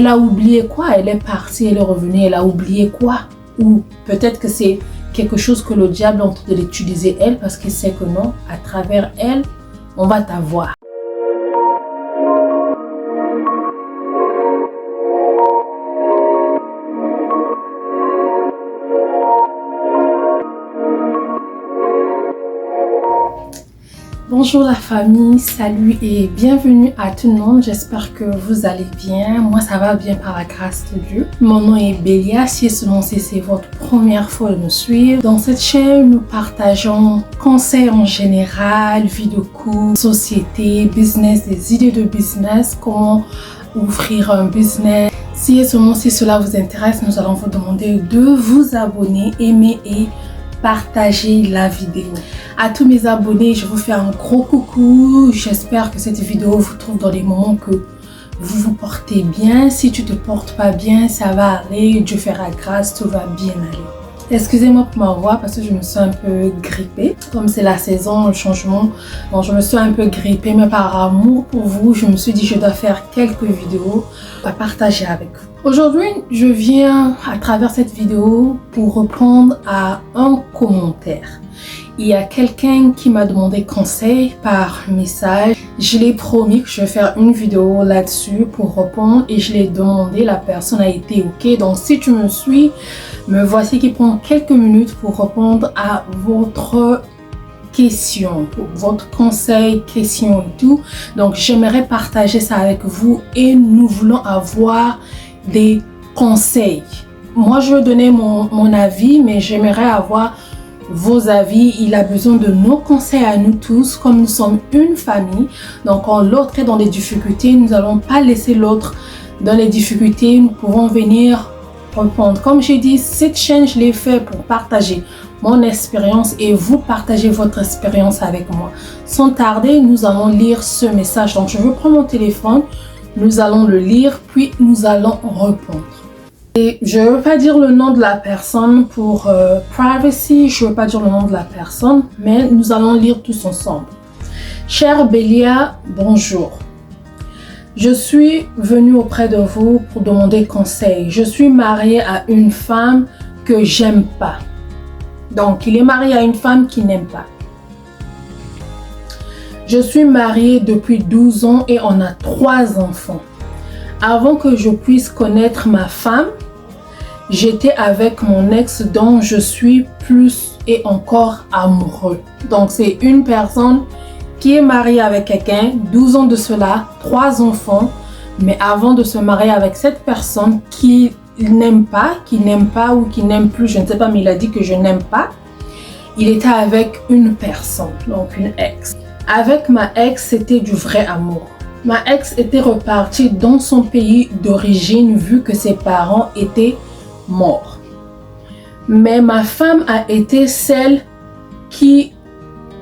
Elle a oublié quoi? Elle est partie, elle est revenue, elle a oublié quoi? Ou peut-être que c'est quelque chose que le diable est en train de l'utiliser elle parce qu'il sait que non, à travers elle, on va t'avoir. Bonjour la famille, salut et bienvenue à tout le monde. J'espère que vous allez bien. Moi ça va bien par la grâce de Dieu. Mon nom est Bélia. Si c'est votre première fois de me suivre. Dans cette chaîne, nous partageons conseils en général, vie de couple, société, business, des idées de business, comment ouvrir un business. Si cela vous intéresse, nous allons vous demander de vous abonner, aimer et partager la vidéo. À tous mes abonnés, je vous fais un gros coucou. J'espère que cette vidéo vous trouve dans les moments que vous vous portez bien. Si tu te portes pas bien, ça va aller. Dieu fera grâce, tout va bien aller. Excusez-moi pour ma voix parce que je me sens un peu grippée. Comme c'est la saison, le changement, donc je me sens un peu grippée. Mais par amour pour vous, je me suis dit je dois faire quelques vidéos à partager avec vous. Aujourd'hui, je viens à travers cette vidéo pour répondre à un commentaire. Il y a quelqu'un qui m'a demandé conseil par message. Je l'ai promis que je vais faire une vidéo là-dessus pour répondre et je l'ai demandé. La personne a été OK. Donc si tu me suis, me voici qui prend quelques minutes pour répondre à votre question, votre conseil, question et tout. Donc j'aimerais partager ça avec vous et nous voulons avoir des conseils. Moi je vais donner mon avis, mais j'aimerais avoir vos avis. Il a besoin de nos conseils à nous tous, comme nous sommes une famille. Donc quand l'autre est dans des difficultés, nous n'allons pas laisser l'autre dans les difficultés. Nous pouvons venir répondre. Comme j'ai dit, cette chaîne je l'ai fait pour partager mon expérience et vous partagez votre expérience avec moi. Sans tarder, nous allons lire ce message. Donc je vais prendre mon téléphone, nous allons le lire, puis nous allons répondre. Et je ne veux pas dire le nom de la personne pour privacy, je ne veux pas dire le nom de la personne, mais nous allons lire tous ensemble. Chère Bélia, bonjour. Je suis venue auprès de vous pour demander conseil. Je suis mariée à une femme que j'aime pas. Donc, il est marié à une femme qu'il n'aime pas. Je suis mariée depuis 12 ans et on a 3 enfants. Avant que je puisse connaître ma femme, j'étais avec mon ex dont je suis plus et encore amoureux. Donc, c'est une personne qui est mariée avec quelqu'un, 12 ans de cela, 3 enfants. Mais avant de se marier avec cette personne qu'il n'aime pas ou qui n'aime plus, je ne sais pas, mais il a dit que je n'aime pas. Il était avec une personne, donc une ex. Avec ma ex, c'était du vrai amour. Ma ex était repartie dans son pays d'origine vu que ses parents étaient morts. Mais ma femme a été celle qui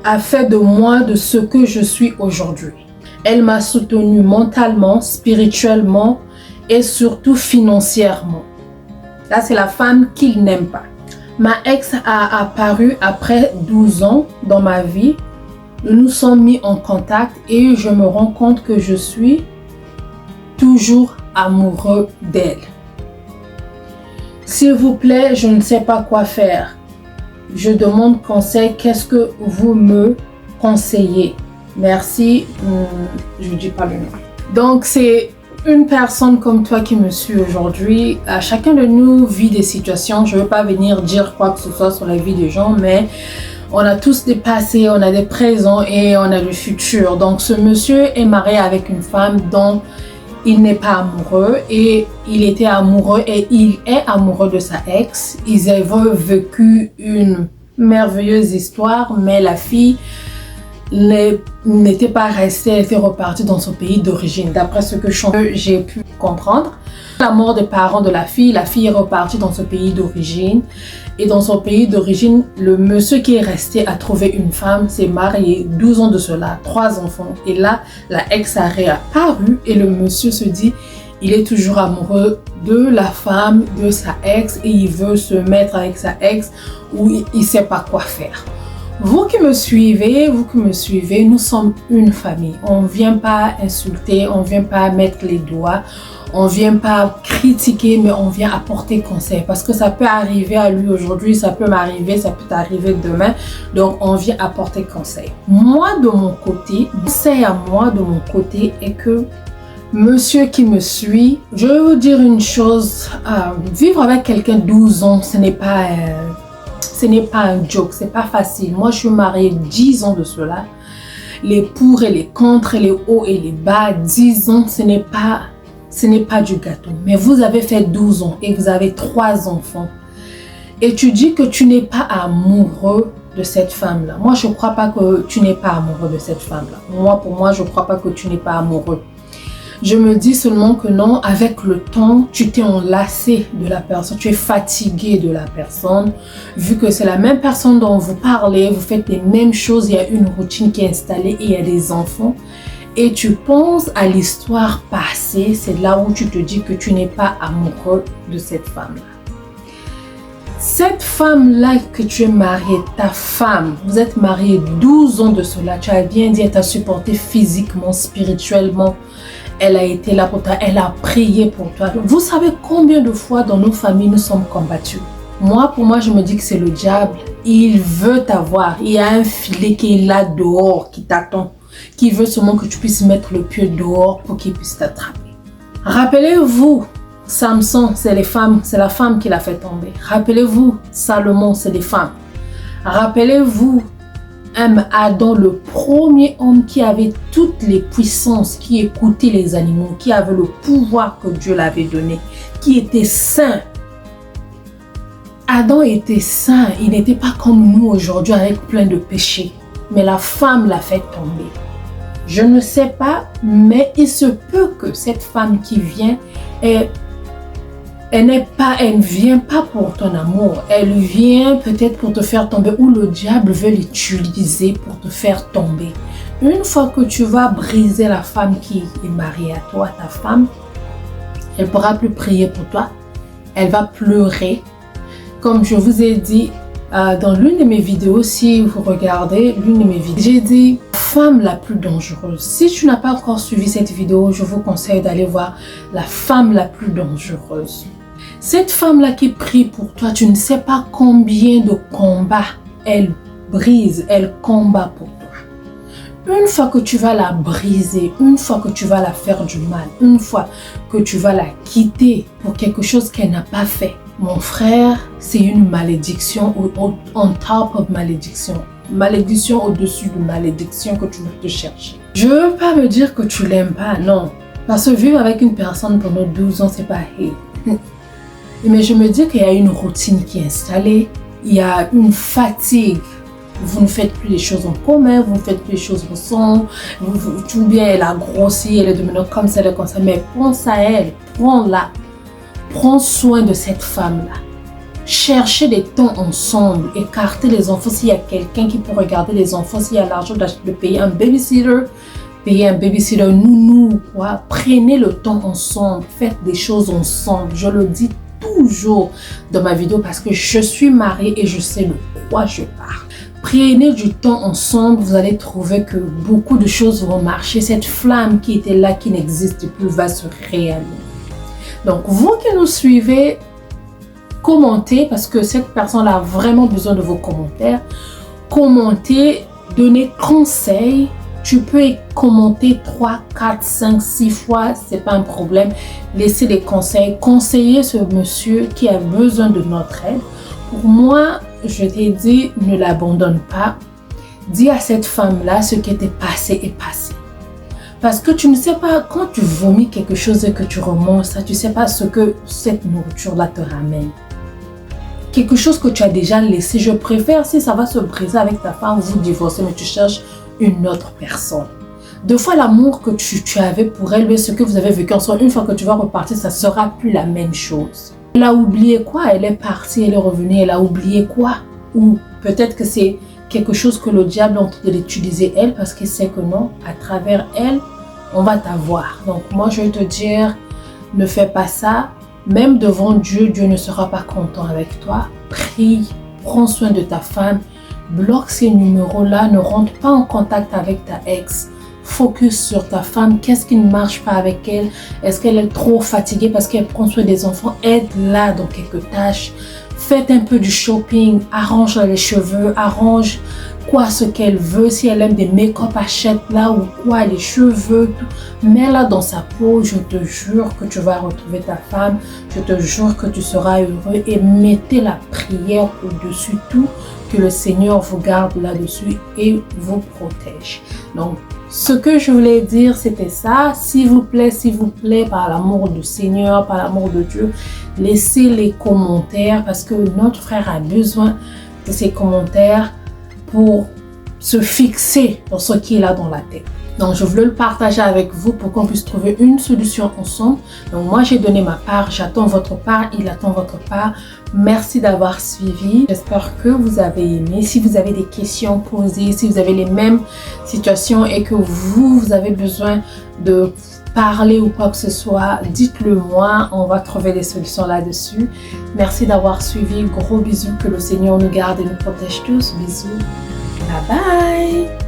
a fait de moi de ce que je suis aujourd'hui. Elle m'a soutenue mentalement, spirituellement et surtout financièrement. Là, c'est la femme qu'il n'aime pas. Ma ex a apparu après 12 ans dans ma vie. Nous nous sommes mis en contact et je me rends compte que je suis toujours amoureux d'elle. S'il vous plaît, je ne sais pas quoi faire. Je demande conseil. Qu'est-ce que vous me conseillez? Merci. Je ne dis pas le nom. Donc, c'est une personne comme toi qui me suit aujourd'hui. Chacun de nous vit des situations. Je ne veux pas venir dire quoi que ce soit sur la vie des gens, mais on a tous des passés, on a des présents et on a le futur. Donc, ce monsieur est marié avec une femme dont il n'est pas amoureux et il était amoureux et il est amoureux de sa ex. Ils avaient vécu une merveilleuse histoire, mais la fille n'était pas restée, elle était repartie dans son pays d'origine. D'après ce que j'ai pu comprendre, la mort des parents de la fille est repartie dans son pays d'origine. Et dans son pays d'origine, le monsieur qui est resté a trouvé une femme, s'est marié, 12 ans de cela, 3 enfants. Et là, la ex a réapparu et le monsieur se dit, il est toujours amoureux de la femme, de sa ex et il veut se mettre avec sa ex ou il ne sait pas quoi faire. Vous qui me suivez, nous sommes une famille. On ne vient pas insulter, on ne vient pas mettre les doigts. On vient pas critiquer, mais on vient apporter conseil. Parce que ça peut arriver à lui aujourd'hui, ça peut m'arriver, ça peut t'arriver demain. Donc, on vient apporter conseil. Moi, de mon côté, conseil à moi de mon côté est que monsieur qui me suit, je vais vous dire une chose. Vivre avec quelqu'un 12 ans, ce n'est pas un joke, c'est pas facile. Moi, je suis mariée 10 ans de cela. Les pour et les contre, les hauts et les bas, 10 ans, ce n'est pas du gâteau. Mais vous avez fait 12 ans et vous avez 3 enfants. Et tu dis que tu n'es pas amoureux de cette femme-là. Moi, je ne crois pas que tu n'es pas amoureux de cette femme-là. Pour moi, je ne crois pas que tu n'es pas amoureux. Je me dis seulement que non, avec le temps, tu t'es enlacé de la personne, tu es fatigué de la personne, vu que c'est la même personne dont vous parlez, vous faites les mêmes choses, il y a une routine qui est installée et il y a des enfants. Et tu penses à l'histoire passée, c'est là où tu te dis que tu n'es pas amoureux de cette femme-là. Cette femme-là que tu es mariée, ta femme, vous êtes mariés 12 ans de cela, tu as bien dit, elle t'a supporté physiquement, spirituellement. Elle a été là pour toi, elle a prié pour toi. Vous savez combien de fois dans nos familles nous sommes combattus? Pour moi, je me dis que c'est le diable. Il veut t'avoir. Il y a un filet qui est là dehors, qui t'attend, qui veut seulement que tu puisses mettre le pied dehors pour qu'il puisse t'attraper. Rappelez-vous, Samson, c'est la femme qui l'a fait tomber. Rappelez-vous, Salomon, c'est les femmes. Rappelez-vous, Adam, le premier homme qui avait toutes les puissances, qui écoutait les animaux, qui avait le pouvoir que Dieu l'avait donné, qui était saint. Adam était saint, il n'était pas comme nous aujourd'hui avec plein de péchés. Mais la femme l'a fait tomber. Je ne sais pas, mais il se peut que cette femme qui vient, elle ne vient pas pour ton amour. Elle vient peut-être pour te faire tomber ou le diable veut l'utiliser pour te faire tomber. Une fois que tu vas briser la femme qui est mariée à toi, ta femme, elle ne pourra plus prier pour toi. Elle va pleurer. Comme je vous ai dit dans l'une de mes vidéos, si vous regardez l'une de mes vidéos, j'ai dit femme la plus dangereuse. Si tu n'as pas encore suivi cette vidéo, je vous conseille d'aller voir la femme la plus dangereuse. Cette femme-là qui prie pour toi, tu ne sais pas combien de combats elle brise, elle combat pour toi. Une fois que tu vas la briser, une fois que tu vas la faire du mal, une fois que tu vas la quitter pour quelque chose qu'elle n'a pas fait, mon frère, c'est une malédiction on top of malédiction. Malédiction au-dessus de malédiction que tu veux te chercher. Je ne veux pas me dire que tu l'aimes pas, non. Parce que vivre avec une personne pendant 12 ans, c'est pas hey. Mais je me dis qu'il y a une routine qui est installée, il y a une fatigue. Vous ne faites plus les choses en commun, vous ne faites plus les choses ensemble. Tout bien, elle a grossi, elle est devenue comme ça, elle est comme ça. Mais pense à elle, prends-la. Prends soin de cette femme-là. Cherchez des temps ensemble, écartez les enfants s'il y a quelqu'un qui peut regarder les enfants, s'il y a l'argent de payer un babysitter, nounou, quoi. Prenez le temps ensemble, faites des choses ensemble. Je le dis toujours dans ma vidéo parce que je suis mariée et je sais de quoi je parle. Prenez du temps ensemble, vous allez trouver que beaucoup de choses vont marcher. Cette flamme qui était là, qui n'existe plus, va se réallumer. Donc, vous qui nous suivez, commentez parce que cette personne a vraiment besoin de vos commentaires. Commentez, donnez conseils. Tu peux commenter 3, 4, 5, 6 fois, c'est pas un problème. Laissez des conseils. Conseillez ce monsieur qui a besoin de notre aide. Pour moi, je t'ai dit, ne l'abandonne pas. Dis à cette femme-là ce qui était passé est passé. Parce que tu ne sais pas, quand tu vomis quelque chose et que tu remontes ça, tu ne sais pas ce que cette nourriture-là te ramène. Quelque chose que tu as déjà laissé. Je préfère, si ça va se briser avec ta femme, vous divorcez, mais tu cherches une autre personne. Deux fois l'amour que tu avais pour elle, ce que vous avez vécu ensemble, une fois que tu vas repartir, ça ne sera plus la même chose. Elle a oublié quoi? Elle est partie, elle est revenue, elle a oublié quoi? Ou peut-être que c'est quelque chose que le diable est en train de l'utiliser elle, parce qu'il sait que non, à travers elle, on va t'avoir. Donc moi je vais te dire, ne fais pas ça. Même devant Dieu, Dieu ne sera pas content avec toi. Prie, prends soin de ta femme. Bloque ces numéros-là, ne rentre pas en contact avec ta ex. focus sur ta femme. Qu'est-ce qui ne marche pas avec elle? Est-ce qu'elle est trop fatiguée parce qu'elle prend soin des enfants? Aide-la dans quelques tâches. Faites un peu du shopping, arrange les cheveux, arrange ce qu'elle veut. Si elle aime des make-up, achète-la ou les cheveux, mets-la dans sa peau. Je te jure que tu vas retrouver ta femme. Je te jure que tu seras heureux et mettez la prière au-dessus tout, que le Seigneur vous garde là-dessus et vous protège. Donc, ce que je voulais dire, c'était ça. S'il vous plaît, par l'amour du Seigneur, par l'amour de Dieu, laissez les commentaires parce que notre frère a besoin de ces commentaires pour se fixer dans ce qu'il a dans la tête. Donc, je voulais le partager avec vous pour qu'on puisse trouver une solution ensemble. Donc, moi, j'ai donné ma part. J'attends votre part. Il attend votre part. Merci d'avoir suivi. J'espère que vous avez aimé. Si vous avez des questions posées, si vous avez les mêmes situations et que vous avez besoin de parler ou quoi que ce soit, dites-le moi. On va trouver des solutions là-dessus. Merci d'avoir suivi. Gros bisous. Que le Seigneur nous garde et nous protège tous. Bisous. Bye bye.